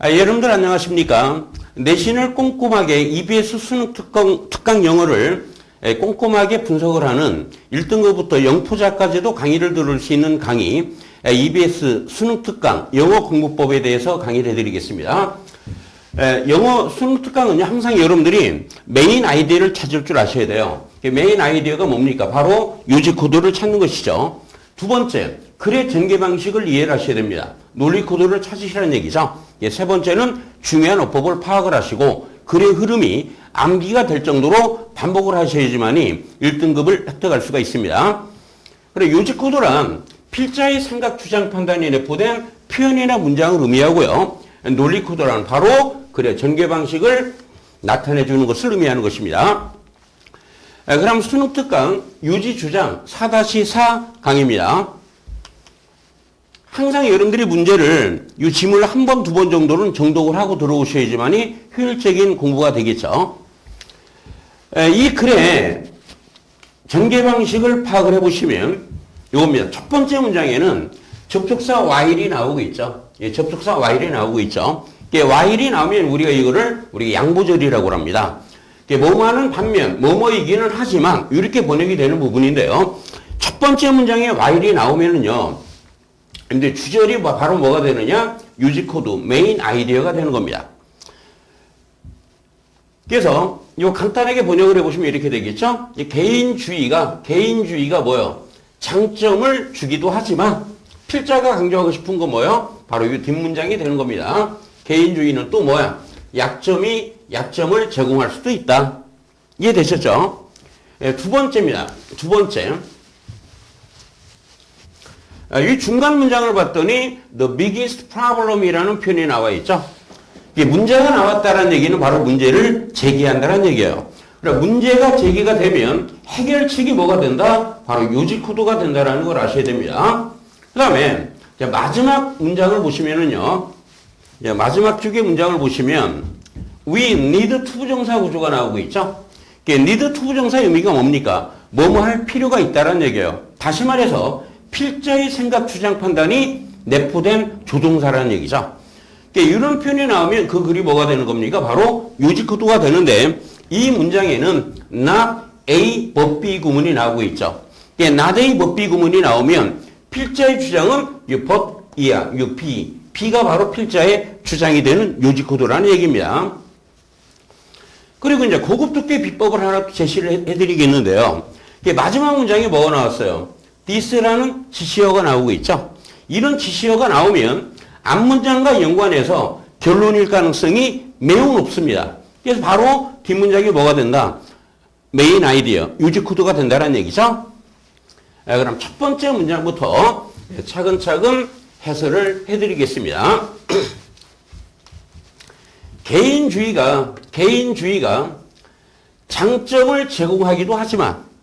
여러분들 안녕하십니까? 내신을 꼼꼼하게 EBS 수능 특강 영어를 꼼꼼하게 분석을 하는 1등급부터 영포자까지도 강의를 들을 수 있는 강의 EBS 수능 특강 영어 공부법에 대해서 강의를 해드리겠습니다. 영어 수능 특강은요, 항상 여러분들이 메인 아이디어를 찾을 줄 아셔야 돼요. 메인 아이디어가 뭡니까? 바로 요지 코드를 찾는 것이죠. 두 번째, 글의 전개 방식을 이해를 하셔야 됩니다. 논리 코드를 찾으시라는 얘기죠. 세 번째는 중요한 어법을 파악을 하시고 글의 흐름이 암기가 될 정도로 반복을 하셔야지만이 1등급을 획득할 수가 있습니다. 그리고 요지 코드란 필자의 생각, 주장, 판단이 내포된 표현이나 문장을 의미하고요. 논리 코드란 바로 글의 전개 방식을 나타내 주는 것을 의미하는 것입니다. 그럼 수능 특강 요지 주장 4-4 강의입니다. 항상 여러분들이 문제를 이 지문을 한 번, 두 번 정도는 정독을 하고 들어오셔야지만이 효율적인 공부가 되겠죠. 이 글의 전개 방식을 파악을 해보시면 이겁니다. 첫 번째 문장에는 접속사 while이 나오고 있죠. 접속사 while이 나오고 있죠. while이 나오면 우리가 양보절이라고 합니다. 뭐뭐하는 반면 뭐뭐이기는 하지만 이렇게 번역이 되는 부분인데요. 첫 번째 문장에 while이 나오면은요. 근데 주절이 바로 뭐가 되느냐? 유지 코드, 메인 아이디어가 되는 겁니다. 그래서 이거 간단하게 번역을 해보시면 이렇게 되겠죠? 개인주의가 뭐예요? 장점을 주기도 하지만 필자가 강조하고 싶은 건 뭐예요? 바로 이 뒷문장이 되는 겁니다. 개인주의는 또 뭐야? 약점을 제공할 수도 있다. 이해되셨죠? 두 번째입니다. 두 번째. 이 중간 문장을 봤더니 the biggest problem이라는 표현이 나와 있죠. 문제가 나왔다는 얘기는 바로 문제를 제기한다는 얘기예요. 그러니까 문제가 제기가 되면 해결책이 뭐가 된다? 바로 요지 코드가 된다는 걸 아셔야 됩니다. 그 다음에 마지막 문장을 보시면은요. 마지막 쪽의 문장을 보시면 we need 투부정사 구조가 나오고 있죠. need 투부정사의 의미가 뭡니까? 뭐뭐 할 필요가 있다는 얘기예요. 다시 말해서 필자의 생각, 주장, 판단이 내포된 조동사라는 얘기죠. 이런 표현이 나오면 그 글이 뭐가 되는 겁니까? 바로 요지 코드가 되는데 이 문장에는 not A but B 구문이 나오고 있죠. not A but B 구문이 나오면 필자의 주장은 but 이야, B. B가 바로 필자의 주장이 되는 요지 코드라는 얘기입니다. 그리고 이제 고급 두께 비법을 하나 제시를 해드리겠는데요. 마지막 문장에 뭐가 나왔어요? this라는 지시어가 나오고 있죠. 이런 지시어가 나오면 앞문장과 연관해서 결론일 가능성이 매우 높습니다. 그래서 바로 뒷문장이 뭐가 된다? 메인 아이디어, 유지 코드가 된다는 얘기죠. 그럼 첫 번째 문장부터 차근차근 해설을 해드리겠습니다. 개인주의가 장점을 제공하기도 하지만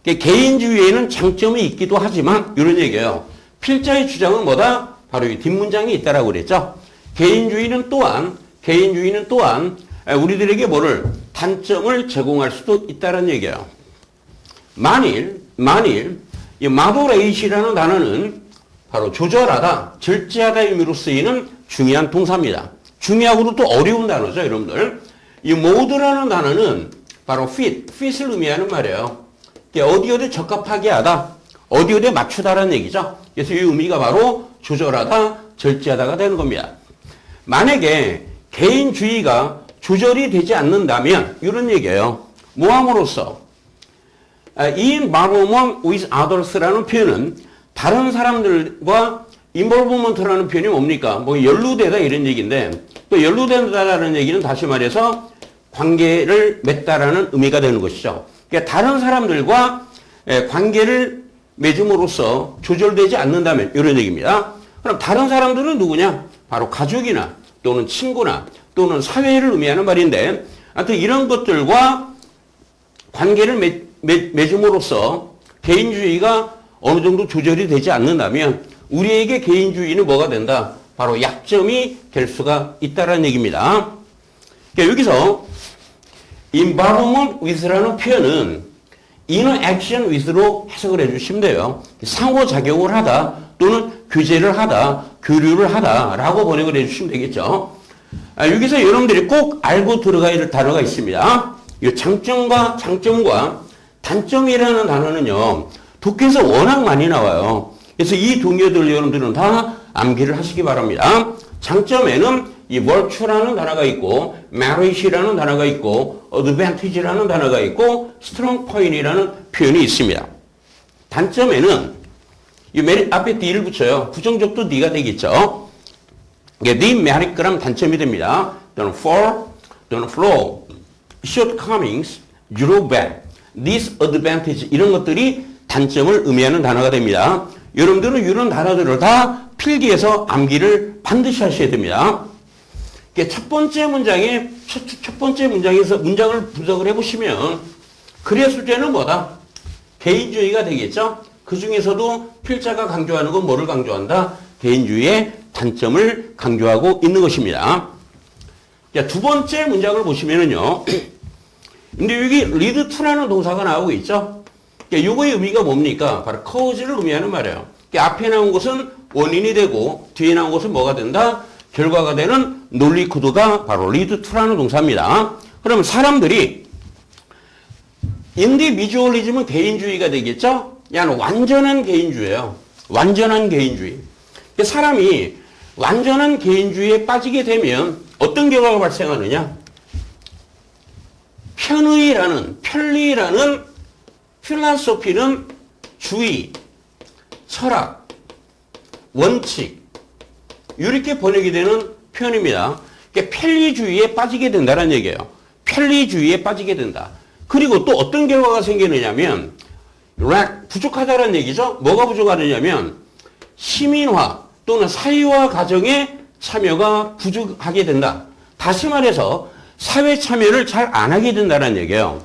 개인주의에는 장점이 있기도 하지만 이런 얘기예요. 필자의 주장은 뭐다? 바로 이 뒷문장이 있다라고 그랬죠. 개인주의는 또한 우리들에게 뭐를 단점을 제공할 수도 있다는 얘기예요. 만일 이 moderat이라는 단어는 바로 조절하다, 절제하다 의미로 쓰이는 중요한 동사입니다. 중요하고도 또 어려운 단어죠, 여러분들. 이 mode라는 단어는 바로 fit을 의미하는 말이에요. 어디 적합하게 하다, 어디 맞추다라는 얘기죠. 그래서 이 의미가 바로 조절하다, 절제하다가 되는 겁니다. 만약에 개인주의가 조절이 되지 않는다면 이런 얘기예요. 모함으로써 in involvement with others라는 표현은 다른 사람들과 involvement라는 표현이 뭡니까? 연루되다 이런 얘기인데 또 연루된다라는 얘기는 다시 말해서 관계를 맺다라는 의미가 되는 것이죠. 그러니까 다른 사람들과 관계를 맺음으로써 조절되지 않는다면 이런 얘기입니다. 그럼 다른 사람들은 누구냐? 바로 가족이나 또는 친구나 또는 사회를 의미하는 말인데 하여튼 이런 것들과 관계를 맺음으로써 개인주의가 어느 정도 조절이 되지 않는다면 우리에게 개인주의는 뭐가 된다? 바로 약점이 될 수가 있다는 얘기입니다. 그러니까 여기서 involvement with라는 표현은 interaction with로 해석을 해주시면 돼요. 상호작용을 하다 또는 교제를 하다, 교류를 하다라고 번역을 해주시면 되겠죠. 여기서 여러분들이 꼭 알고 들어가야 될 단어가 있습니다. 이 장점과 단점이라는 단어는요, 독해에서 워낙 많이 나와요. 그래서 이 동요들 여러분들은 다 암기를 하시기 바랍니다. 장점에는 이 virtue라는 단어가 있고, merit이라는 단어가 있고, advantage라는 단어가 있고, strong point이라는 표현이 있습니다. 단점에는 이 merit 앞에 D를 붙여요. 부정적도 D가 되겠죠. 이게 demerit 그럼 단점이 됩니다. 또는 for, 또는 flaw, shortcomings, drawback, disadvantage 이런 것들이 단점을 의미하는 단어가 됩니다. 여러분들은 이런 단어들을 다 필기해서 암기를 반드시 하셔야 됩니다. 첫 번째 문장에서 문장을 분석을 해보시면 글의 수제는 뭐다? 개인주의가 되겠죠? 그 중에서도 필자가 강조하는 건 뭐를 강조한다? 개인주의의 단점을 강조하고 있는 것입니다. 자, 두 번째 문장을 보시면은요. 근데 여기 lead to라는 동사가 나오고 있죠? 요거의 의미가 뭡니까? 바로 cause를 의미하는 말이에요. 앞에 나온 것은 원인이 되고 뒤에 나온 것은 뭐가 된다? 결과가 되는 논리 코드가 바로 lead to라는 동사입니다. 그러면 사람들이 인디비주얼리즘은 개인주의가 되겠죠? 야는 완전한 개인주의예요. 완전한 개인주의. 사람이 완전한 개인주의에 빠지게 되면 어떤 결과가 발생하느냐? 편리라는 필라소피는 주의, 철학, 원칙 이렇게 번역이 되는 표현입니다. 그러니까 편리주의에 빠지게 된다는 얘기예요. 편리주의에 빠지게 된다. 그리고 또 어떤 결과가 생기느냐면 부족하다는 얘기죠. 뭐가 부족하느냐면 시민화 또는 사회화 과정에 참여가 부족하게 된다. 다시 말해서 사회 참여를 잘 안 하게 된다는 얘기예요.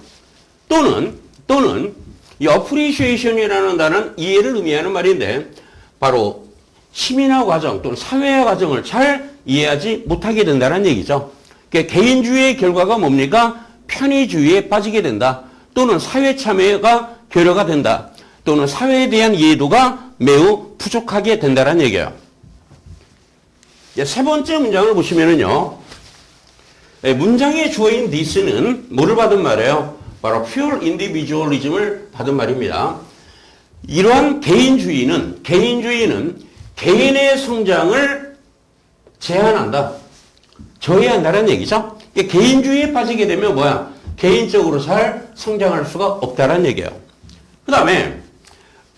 또는 이 appreciation이라는 단어는 이해를 의미하는 말인데 바로 시민화 과정 또는 사회화 과정을 잘 이해하지 못하게 된다는 얘기죠. 그러니까 개인주의의 결과가 뭡니까? 편의주의에 빠지게 된다. 또는 사회 참여가 결여가 된다. 또는 사회에 대한 이해도가 매우 부족하게 된다는 얘기예요. 세 번째 문장을 보시면은요. 문장의 주어인 this는 뭐를 받은 말이에요? 바로 pure individualism을 받은 말입니다. 이러한 개인주의는 개인의 성장을 제한한다. 저해한다는 얘기죠. 개인주의에 빠지게 되면 뭐야? 개인적으로 잘 성장할 수가 없다는 얘기예요. 그 다음에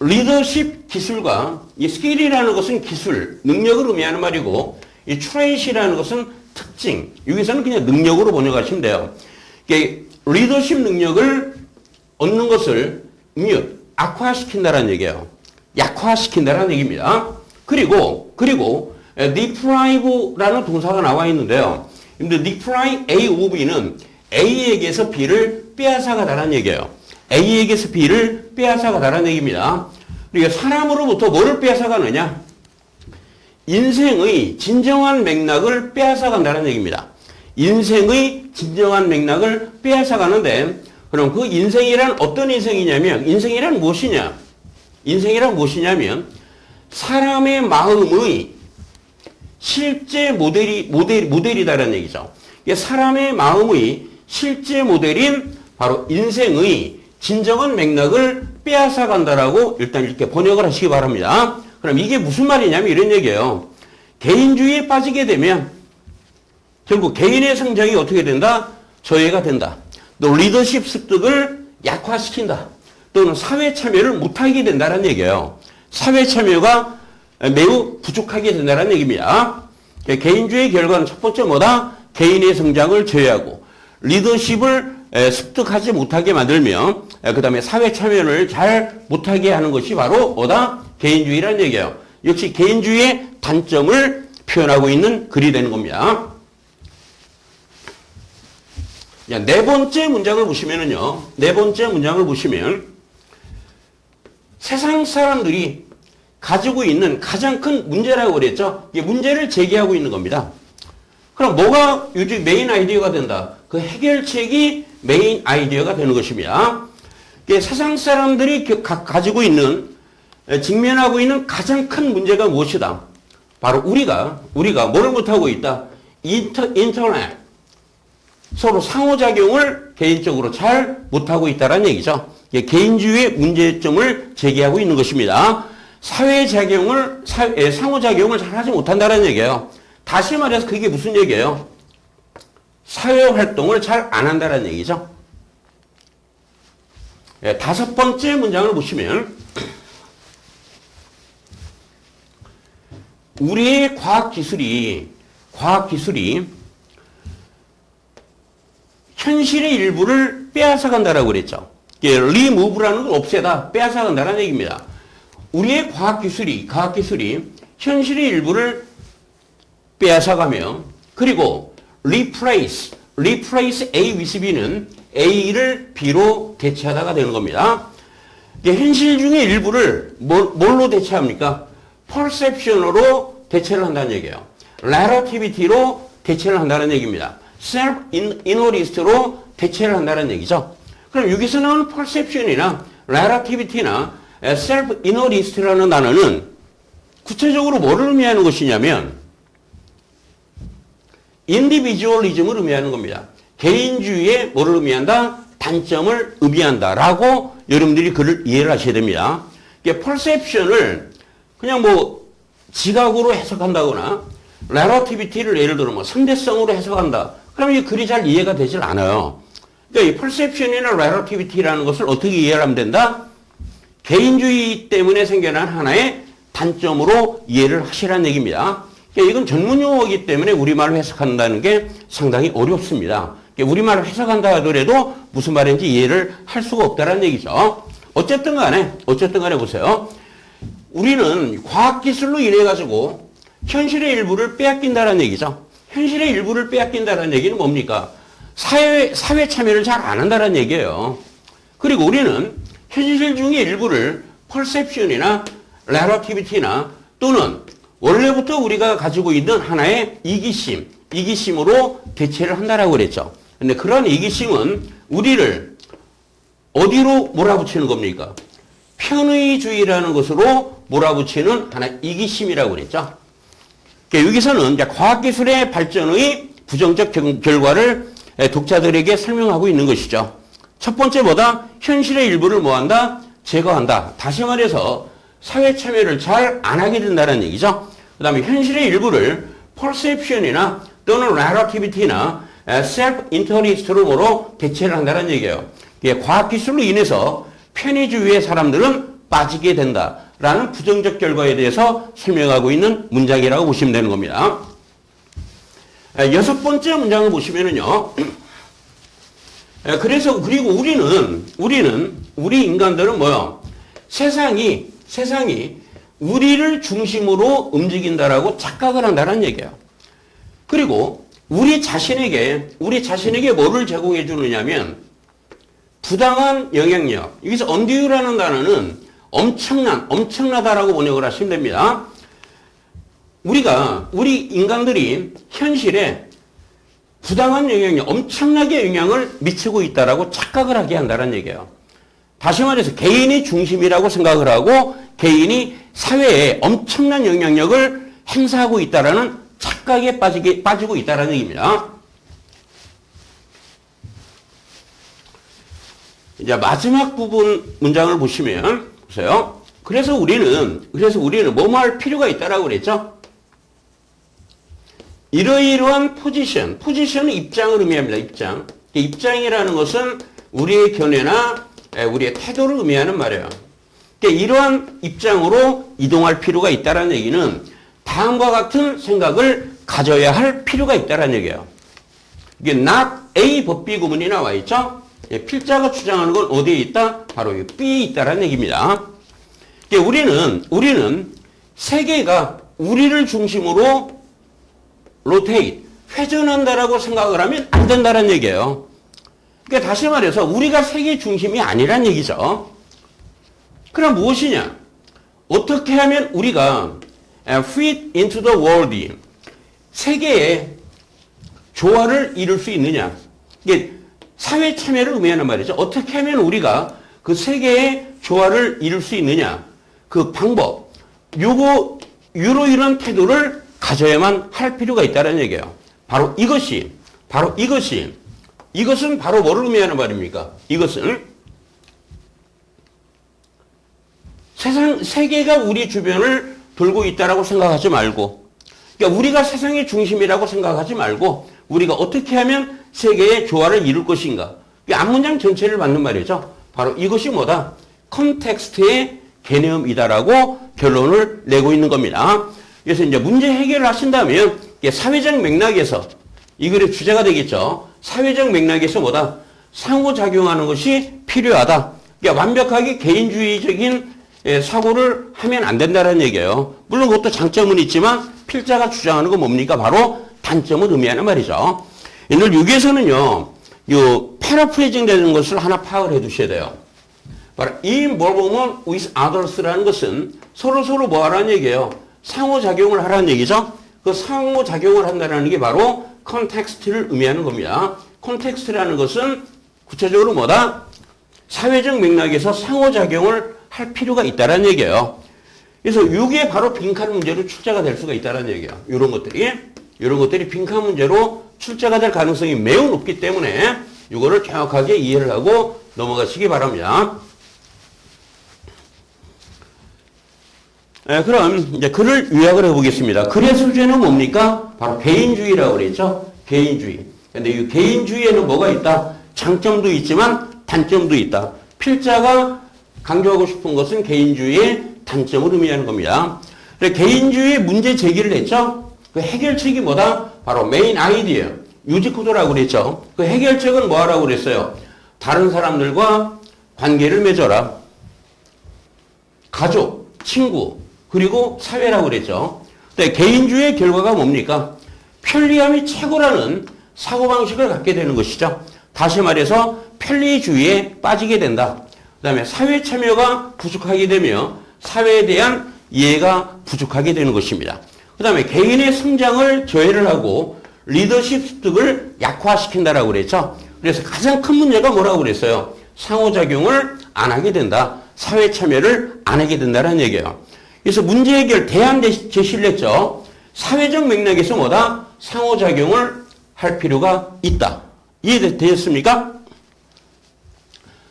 리더십 기술과 이 스킬이라는 것은 기술, 능력을 의미하는 말이고 이 트레이트라는 것은 특징, 여기서는 그냥 능력으로 번역하시면 돼요. 리더십 능력을 얻는 것을 악화시킨다는 얘기예요. 약화시킨다는 얘기입니다. 그리고 deprive라는 동사가 나와 있는데요. 근데 deprive A of B는 A에게서 B를 빼앗아가다는 얘기예요. A에게서 B를 빼앗아가다는 얘기입니다. 그러니까 사람으로부터 뭐를 빼앗아가느냐? 인생의 진정한 맥락을 빼앗아간다는 얘기입니다. 인생의 진정한 맥락을 빼앗아가는데 그럼 그 인생이란 어떤 인생이냐면 인생이란 무엇이냐면 사람의 마음의 실제 모델이다라는 얘기죠. 사람의 마음의 실제 모델인 바로 인생의 진정한 맥락을 빼앗아간다라고 일단 이렇게 번역을 하시기 바랍니다. 그럼 이게 무슨 말이냐면 이런 얘기예요. 개인주의에 빠지게 되면 결국 개인의 성장이 어떻게 된다? 저해가 된다. 또 리더십 습득을 약화시킨다. 또는 사회 참여를 못하게 된다는 얘기예요. 사회 참여가 매우 부족하게 된다는 얘기입니다. 개인주의 결과는 첫 번째 뭐다? 개인의 성장을 저해하고 리더십을 습득하지 못하게 만들며 그 다음에 사회 참여를 잘 못하게 하는 것이 바로 뭐다? 개인주의라는 얘기예요. 역시 개인주의의 단점을 표현하고 있는 글이 되는 겁니다. 네 번째 문장을 보시면은요. 네 번째 문장을 보시면 세상 사람들이 가지고 있는 가장 큰 문제라고 그랬죠. 이게 문제를 제기하고 있는 겁니다. 그럼 뭐가 요즘 메인 아이디어가 된다? 그 해결책이 메인 아이디어가 되는 것입니다. 세상 사람들이 가지고 있는 직면하고 있는 가장 큰 문제가 무엇이다? 바로 우리가 뭐를 못하고 있다? 인터넷 서로 상호작용을 개인적으로 잘 못하고 있다는 얘기죠. 개인주의의 문제점을 제기하고 있는 것입니다. 상호작용을 잘 하지 못한다는 얘기예요. 다시 말해서 그게 무슨 얘기예요? 사회활동을 잘 안 한다는 얘기죠. 다섯 번째 문장을 보시면 우리의 과학기술이 현실의 일부를 빼앗아간다라고 그랬죠. 리무브라는 건 없애다, 빼앗아간다는 얘기입니다. 우리의 과학기술이 현실의 일부를 빼앗아가며 그리고 replace A with B는 A를 B로 대체하다가 되는 겁니다. 현실 중의 일부를 뭘로 대체합니까? perception으로 대체를 한다는 얘기예요. relativity로 대체를 한다는 얘기입니다. self-innerist로 대체를 한다는 얘기죠. 그럼 여기서 나오는 perception이나 relativity나 self-innerist라는 단어는 구체적으로 뭐를 의미하는 것이냐면 individualism을 의미하는 겁니다. 개인주의의 뭐를 의미한다? 단점을 의미한다라고 여러분들이 그를 이해를 하셔야 됩니다. perception을 그냥 지각으로 해석한다거나 relativity를 예를 들어 상대성으로 해석한다. 그럼 이 글이 잘 이해가 되질 않아요. 그러니까 이 perception이나 relativity라는 것을 어떻게 이해를 하면 된다? 개인주의 때문에 생겨난 하나의 단점으로 이해를 하시라는 얘기입니다. 그러니까 이건 전문 용어이기 때문에 우리말로 해석한다는 게 상당히 어렵습니다. 그러니까 우리말로 해석한다 하더라도 무슨 말인지 이해를 할 수가 없다는 얘기죠. 어쨌든 간에 보세요. 우리는 과학기술로 인해가지고 현실의 일부를 빼앗긴다는 얘기죠. 현실의 일부를 빼앗긴다는 얘기는 뭡니까? 사회 참여를 잘 안 한다는 얘기예요. 그리고 우리는 현실 중의 일부를 perception이나 relativity나 또는 원래부터 우리가 가지고 있는 하나의 이기심으로 대체를 한다라고 그랬죠. 근데 그런 이기심은 우리를 어디로 몰아붙이는 겁니까? 편의주의라는 것으로 몰아붙이는 하나의 이기심이라고 그랬죠. 그러니까 여기서는 과학기술의 발전의 부정적 결과를 독자들에게 설명하고 있는 것이죠. 첫 번째보다 현실의 일부를 뭐한다? 제거한다. 다시 말해서 사회 참여를 잘 안 하게 된다는 얘기죠. 그 다음에 현실의 일부를 perception이나 또는 relativity나 self-interest로 대체를 한다는 얘기예요. 과학기술로 인해서 편의주의의 사람들은 빠지게 된다라는 부정적 결과에 대해서 설명하고 있는 문장이라고 보시면 되는 겁니다. 여섯 번째 문장을 보시면은요. 그래서 그리고 우리 인간들은 뭐요? 세상이 우리를 중심으로 움직인다라고 착각을 한다는 얘기예요. 그리고 우리 자신에게 뭐를 제공해 주느냐면 부당한 영향력. 여기서 undue라는 단어는 엄청나다라고 번역을 하시면 됩니다. 우리 인간들이 현실에 부당한 영향력, 엄청나게 영향을 미치고 있다라고 착각을 하게 한다는 얘기예요. 다시 말해서 개인이 중심이라고 생각을 하고 개인이 사회에 엄청난 영향력을 행사하고 있다라는 착각에 빠지고 있다라는 얘기입니다. 이제 마지막 부분 문장을 보시면 보세요. 그래서 우리는 뭐뭐 할 필요가 있다라고 그랬죠? 이러이러한 포지션은 입장을 의미합니다. 입장이라는 것은 우리의 견해나 우리의 태도를 의미하는 말이에요. 그러니까 이러한 입장으로 이동할 필요가 있다는 얘기는 다음과 같은 생각을 가져야 할 필요가 있다는 얘기예요. 이게 not A but B 구문이 나와 있죠? 필자가 주장하는 건 어디에 있다? 바로 B에 있다는 얘기입니다. 그러니까 우리는 세계가 우리를 중심으로 rotate, 회전한다라고 생각을 하면 안 된다는 얘기예요. 그러니까 다시 말해서 우리가 세계 중심이 아니란 얘기죠. 그럼 무엇이냐? 어떻게 하면 우리가 fit into the world, 세계에 조화를 이룰 수 있느냐? 이게 사회 참여를 의미하는 말이죠. 어떻게 하면 우리가 그 세계의 조화를 이룰 수 있느냐? 그 방법, 이런 태도를 가져야만 할 필요가 있다는 얘기예요. 바로 이것은 바로 뭐를 의미하는 말입니까? 이것은 세계가 우리 주변을 돌고 있다라고 생각하지 말고, 그러니까 우리가 세상의 중심이라고 생각하지 말고, 우리가 어떻게 하면 세계의 조화를 이룰 것인가. 이 앞문장 전체를 받는 말이죠. 바로 이것이 뭐다? 컨텍스트의 개념이다라고 결론을 내고 있는 겁니다. 그래서 이제 문제 해결을 하신다면 사회적 맥락에서 이 글의 주제가 되겠죠. 사회적 맥락에서 뭐다? 상호작용하는 것이 필요하다. 그러니까 완벽하게 개인주의적인 사고를 하면 안 된다는 얘기예요. 물론 그것도 장점은 있지만 필자가 주장하는 건 뭡니까? 바로 단점을 의미하는 말이죠. 오늘 여기에서는요, 요 패러프레이징 되는 것을 하나 파악을 해 두셔야 돼요. 바로 involvement with others라는 것은 서로 뭐 하라는 얘기예요? 상호작용을 하라는 얘기죠. 그 상호작용을 한다는 게 바로 컨텍스트를 의미하는 겁니다. 컨텍스트라는 것은 구체적으로 뭐다? 사회적 맥락에서 상호작용을 할 필요가 있다는 얘기예요. 그래서 이게 바로 빈칸 문제로 출제가 될 수가 있다는 얘기예요. 이런 것들이 빈칸 문제로 출제가 될 가능성이 매우 높기 때문에 이거를 정확하게 이해를 하고 넘어가시기 바랍니다. 그럼 이제 글을 요약을 해보겠습니다. 글의 소재는 뭡니까? 바로 개인주의라고 그랬죠. 개인주의. 근데 이 개인주의에는 뭐가 있다? 장점도 있지만 단점도 있다. 필자가 강조하고 싶은 것은 개인주의의 단점을 의미하는 겁니다. 개인주의의 문제 제기를 했죠. 그 해결책이 뭐다? 바로 메인 아이디어, 유지코드라고 그랬죠. 그 해결책은 뭐 하라고 그랬어요? 다른 사람들과 관계를 맺어라. 가족, 친구, 그리고 사회라고 그랬죠. 근데 개인주의의 결과가 뭡니까? 편리함이 최고라는 사고방식을 갖게 되는 것이죠. 다시 말해서 편리주의에 빠지게 된다. 그 다음에 사회 참여가 부족하게 되며 사회에 대한 이해가 부족하게 되는 것입니다. 그 다음에 개인의 성장을 저해를 하고 리더십 습득을 약화시킨다라고 그랬죠. 그래서 가장 큰 문제가 뭐라고 그랬어요? 상호작용을 안 하게 된다. 사회 참여를 안 하게 된다는 얘기예요. 그래서 문제 해결 대안 제시를 했죠. 사회적 맥락에서 뭐다? 상호작용을 할 필요가 있다. 이해되셨습니까?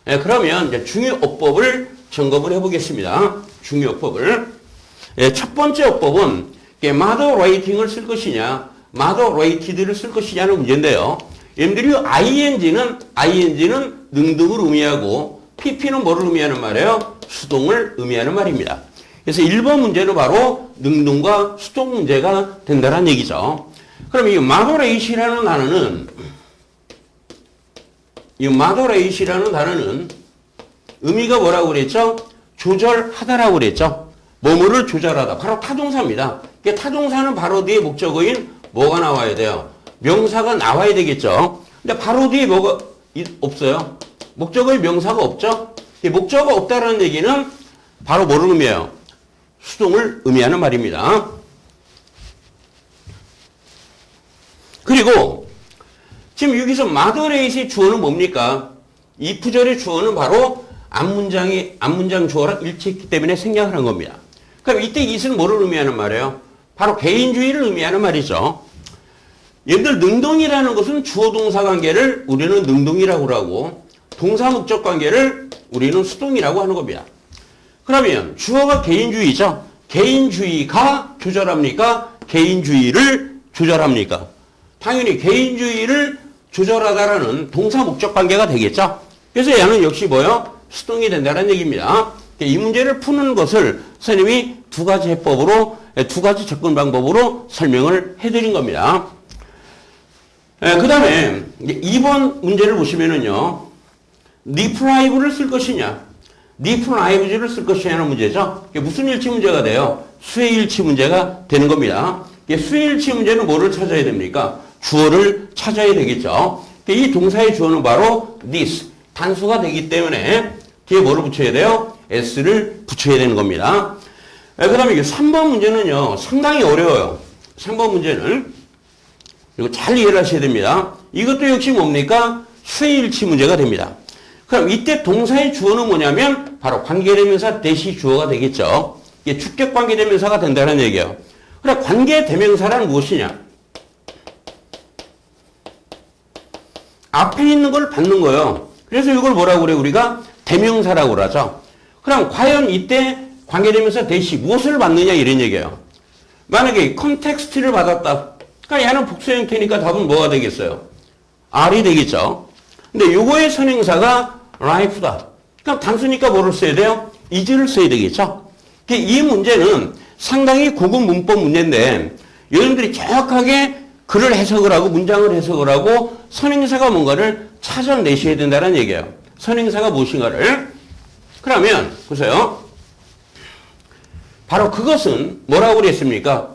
네, 그러면 이제 중요어법을 점검을 해보겠습니다. 중요어법을. 네, 첫 번째 어법은 moderatting을 쓸 것이냐, moderated를 쓸 것이냐는 문제인데요. 여러분들이 ing는 능동을 의미하고 pp는 뭐를 의미하는 말이에요? 수동을 의미하는 말입니다. 그래서 1번 문제는 바로 능동과 수동 문제가 된다는 얘기죠. 그럼 이 moderate이라는 단어는 의미가 뭐라고 그랬죠? 조절하다라고 그랬죠. 뭐뭐를 조절하다. 바로 타동사입니다. 타동사는 바로 뒤에 목적어인 뭐가 나와야 돼요? 명사가 나와야 되겠죠. 근데 바로 뒤에 뭐가 없어요? 목적어의 명사가 없죠? 목적어가 없다라는 얘기는 바로 뭐를 의미해요? 수동을 의미하는 말입니다. 그리고 지금 여기서 moderate의 주어는 뭡니까? 이 구절의 주어는 바로 앞문장 주어랑 일치했기 때문에 생략을 한 겁니다. 그럼 이때 it은 뭐를 의미하는 말이에요? 바로 개인주의를 의미하는 말이죠. 얘들 능동이라는 것은 주어 동사 관계를 우리는 능동이라고 하고 동사 목적 관계를 우리는 수동이라고 하는 겁니다. 그러면 주어가 개인주의죠. 개인주의가 조절합니까? 개인주의를 조절합니까? 당연히 개인주의를 조절하다라는 동사 목적 관계가 되겠죠. 그래서 얘는 역시 뭐요? 수동이 된다는 얘기입니다. 이 문제를 푸는 것을 선생님이 두 가지 해법으로, 두 가지 접근 방법으로 설명을 해드린 겁니다. 그 다음에 2번 문제를 보시면은요, deprive를 쓸 것이냐, deprive를 쓸 것이냐는 문제죠. 이게 무슨 일치 문제가 돼요? 수의 일치 문제가 되는 겁니다. 수의 일치 문제는 뭐를 찾아야 됩니까? 주어를 찾아야 되겠죠. 이 동사의 주어는 바로 this, 단수가 되기 때문에 뒤에 뭐를 붙여야 돼요? s를 붙여야 되는 겁니다. 그 다음에 3번 문제는요, 상당히 어려워요. 3번 문제는. 그리고 잘 이해를 하셔야 됩니다. 이것도 역시 뭡니까? 수의 일치 문제가 됩니다. 그럼 이때 동사의 주어는 뭐냐면 바로 관계대명사 대시 주어가 되겠죠. 이게 주격 관계대명사가 된다는 얘기예요. 그럼 관계대명사란 무엇이냐? 앞에 있는 걸 받는 거예요. 그래서 이걸 뭐라고 그래? 우리가 대명사라고 그러죠. 그럼 과연 이때 관계대명사 대시 무엇을 받느냐 이런 얘기예요. 만약에 컨텍스트를 받았다. 그러니까 얘는 복수 형태니까 답은 뭐가 되겠어요? R이 되겠죠. 근데 요거의 선행사가 life다. 그럼 단수니까 뭐를 써야 돼요? is를 써야 되겠죠. 이 문제는 상당히 고급 문법 문제인데 여러분들이 정확하게 글을 해석을 하고 문장을 해석을 하고 선행사가 뭔가를 찾아내셔야 된다는 얘기예요. 선행사가 무엇인가를. 그러면 보세요. 바로 그것은 뭐라고 그랬습니까?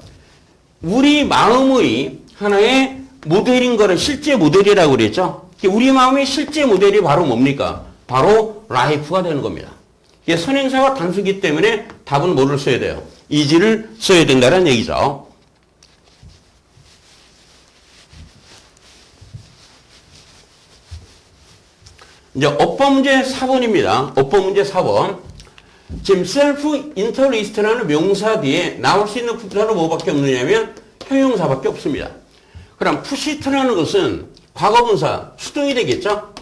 우리 마음의 하나의 모델인 거를 실제 모델이라고 그랬죠. 우리 마음의 실제 모델이 바로 뭡니까? 바로 life가 되는 겁니다. 선행사가 단수기 때문에 답은 뭐를 써야 돼요? is를 써야 된다는 얘기죠. 이제 어법 문제 4번입니다. 어법 문제 4번. 지금 self-interest라는 명사 뒤에 나올 수 있는 품사는 뭐밖에 없느냐면 형용사밖에 없습니다. 그럼 푸시트라는 것은 과거분사 수동이 되겠죠?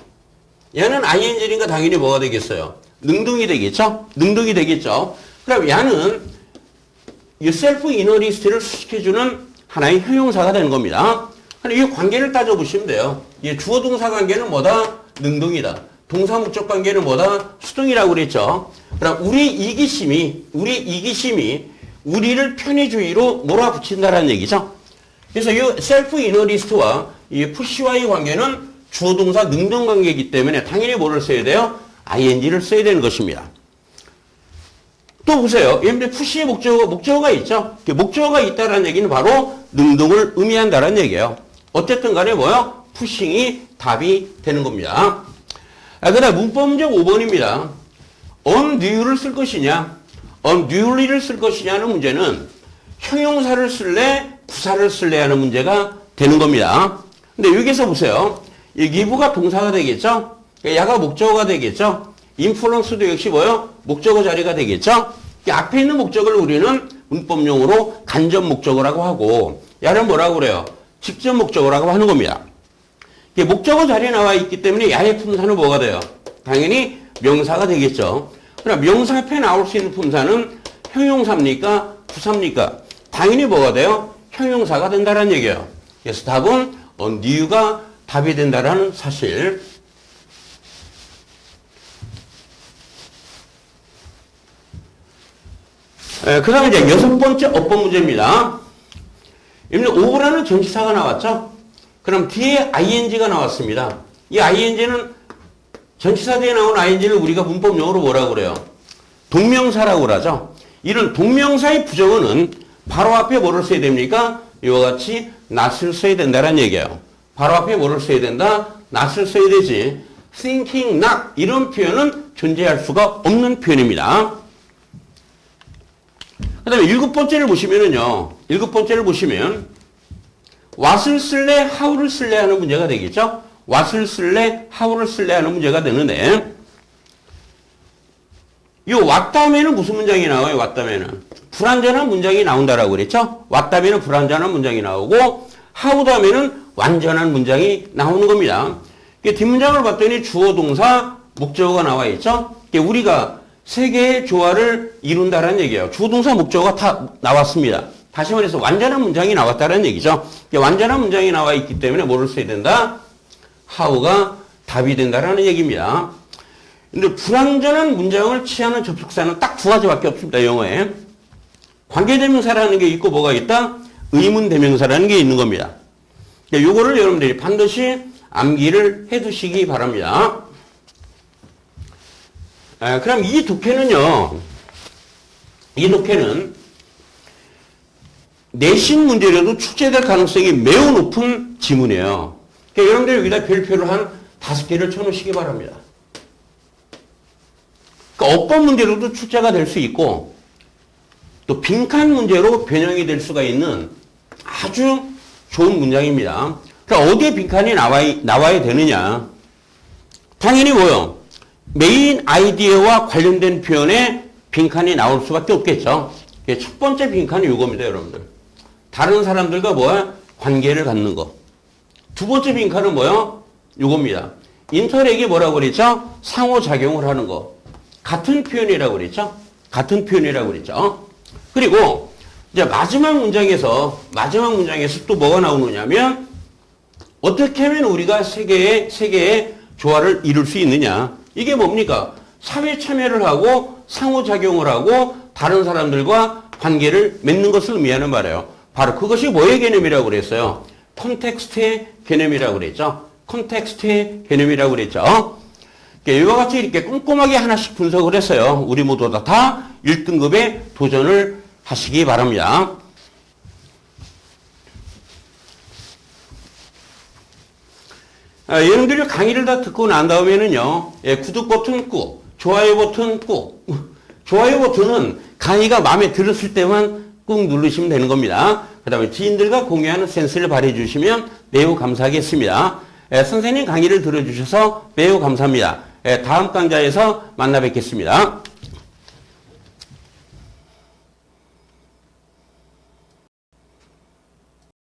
얘는 ing니까 당연히 뭐가 되겠어요? 능동이 되겠죠? 능동이 되겠죠? 그럼 얘는 이 self-interest를 수식해주는 하나의 형용사가 되는 겁니다. 이 관계를 따져보시면 돼요. 이 주어 동사 관계는 뭐다? 능동이다. 동사 목적 관계는 뭐다? 수동이라고 그랬죠. 그럼 우리 이기심이 우리를 편의주의로 몰아붙인다라는 얘기죠. 그래서 이 셀프 이너리스트와 이 푸시와의 관계는 주어 동사 능동 관계이기 때문에 당연히 뭐를 써야 돼요? ing를 써야 되는 것입니다. 또 보세요. 여러분들 푸시의 목적어가 있죠. 목적어가 있다라는 얘기는 바로 능동을 의미한다라는 얘기예요. 어쨌든 간에 뭐요? 푸싱이 답이 되는 겁니다. 그다음 문법 문제 5번입니다. undue를 쓸 것이냐, unduly를 쓸 것이냐는 문제는 형용사를 쓸래, 부사를 쓸래 하는 문제가 되는 겁니다. 근데 여기서 보세요. 이 give가 동사가 되겠죠? 야가 목적어가 되겠죠? influence도 역시 뭐요? 목적어 자리가 되겠죠? 이 앞에 있는 목적어를 우리는 문법용어로 간접 목적어라고 하고, 야는 뭐라고 그래요? 직접 목적어라고 하는 겁니다. 목적어 자리에 나와 있기 때문에 야의 품사는 뭐가 돼요? 당연히 명사가 되겠죠. 그럼 명사 앞에 나올 수 있는 품사는 형용사입니까? 부사입니까? 당연히 뭐가 돼요? 형용사가 된다는 얘기예요. 그래서 답은 undue가 답이 된다는 사실. 그 다음에 이제 6번째 어법 문제입니다. 5번에는 전치사가 나왔죠? 그럼 뒤에 ing가 나왔습니다. 이 ing는 전치사 뒤에 나온 ing를 우리가 문법용어로 뭐라고 그래요? 동명사라고 그러죠. 이런 동명사의 부정어는 바로 앞에 뭐를 써야 됩니까? 이와 같이 not을 써야 된다는 얘기예요. 바로 앞에 뭐를 써야 된다? not을 써야 되지. thinking not 이런 표현은 존재할 수가 없는 표현입니다. 그 다음에 7번째를 보시면은요. 7번째를 보시면 what을 쓸래, how를 쓸래 하는 문제가 되겠죠? what을 쓸래, how를 쓸래 하는 문제가 되는데 이 what 다음에는 무슨 문장이 나와요? what 다음에는 불완전한 문장이 나온다라고 그랬죠? what 다음에는 불완전한 문장이 나오고 how 다음에는 완전한 문장이 나오는 겁니다. 뒷문장을 봤더니 주어, 동사, 목적어가 나와 있죠? 우리가 세 개의 조화를 이룬다는 얘기예요. 주어, 동사, 목적어가 다 나왔습니다. 다시 말해서 완전한 문장이 나왔다는 얘기죠. 완전한 문장이 나와 있기 때문에 뭐를 써야 된다? how가 답이 된다라는 얘기입니다. 근데 불완전한 문장을 취하는 접속사는 딱 두 가지밖에 없습니다. 영어에. 관계대명사라는 게 있고 뭐가 있다? 의문대명사라는 게 있는 겁니다. 요거를 여러분들이 반드시 암기를 해두시기 바랍니다. 그럼 이 독해는요. 이 독해는 내신 문제라도 출제될 가능성이 매우 높은 지문이에요. 그러니까 여러분들이 여기다 별표를 한 5개를 쳐놓으시기 바랍니다. 그러니까 어법 문제로도 출제가 될 수 있고 또 빈칸 문제로 변형이 될 수가 있는 아주 좋은 문장입니다. 그러니까 어디에 빈칸이 나와야 되느냐. 당연히 뭐요? 메인 아이디어와 관련된 표현에 빈칸이 나올 수밖에 없겠죠. 첫 번째 빈칸이 이겁니다, 여러분들. 다른 사람들과 뭐야? 관계를 갖는 거. 두 번째 빈칸은 뭐야? 요겁니다. 인터랙이 뭐라고 그랬죠? 상호작용을 하는 거. 같은 표현이라고 그랬죠? 같은 표현이라고 그랬죠? 그리고 이제 마지막 문장에서 또 뭐가 나오느냐면 어떻게 하면 우리가 세계의 조화를 이룰 수 있느냐. 이게 뭡니까? 사회 참여를 하고 상호작용을 하고 다른 사람들과 관계를 맺는 것을 의미하는 말이에요. 바로 그것이 뭐의 개념이라고 그랬어요? 컨텍스트의 개념이라고 그랬죠. 컨텍스트의 개념이라고 그랬죠. 이와 같이 이렇게 꼼꼼하게 하나씩 분석을 했어요. 우리 모두 다 1등급에 도전을 하시기 바랍니다. 여러분들이 강의를 다 듣고 난 다음에는요, 구독 버튼 꾹, 좋아요 버튼 꾹. 좋아요 버튼은 강의가 마음에 들었을 때만 꾹 누르시면 되는 겁니다. 그 다음에 지인들과 공유하는 센스를 발휘해 주시면 매우 감사하겠습니다. 선생님 강의를 들어주셔서 매우 감사합니다. 다음 강좌에서 만나 뵙겠습니다.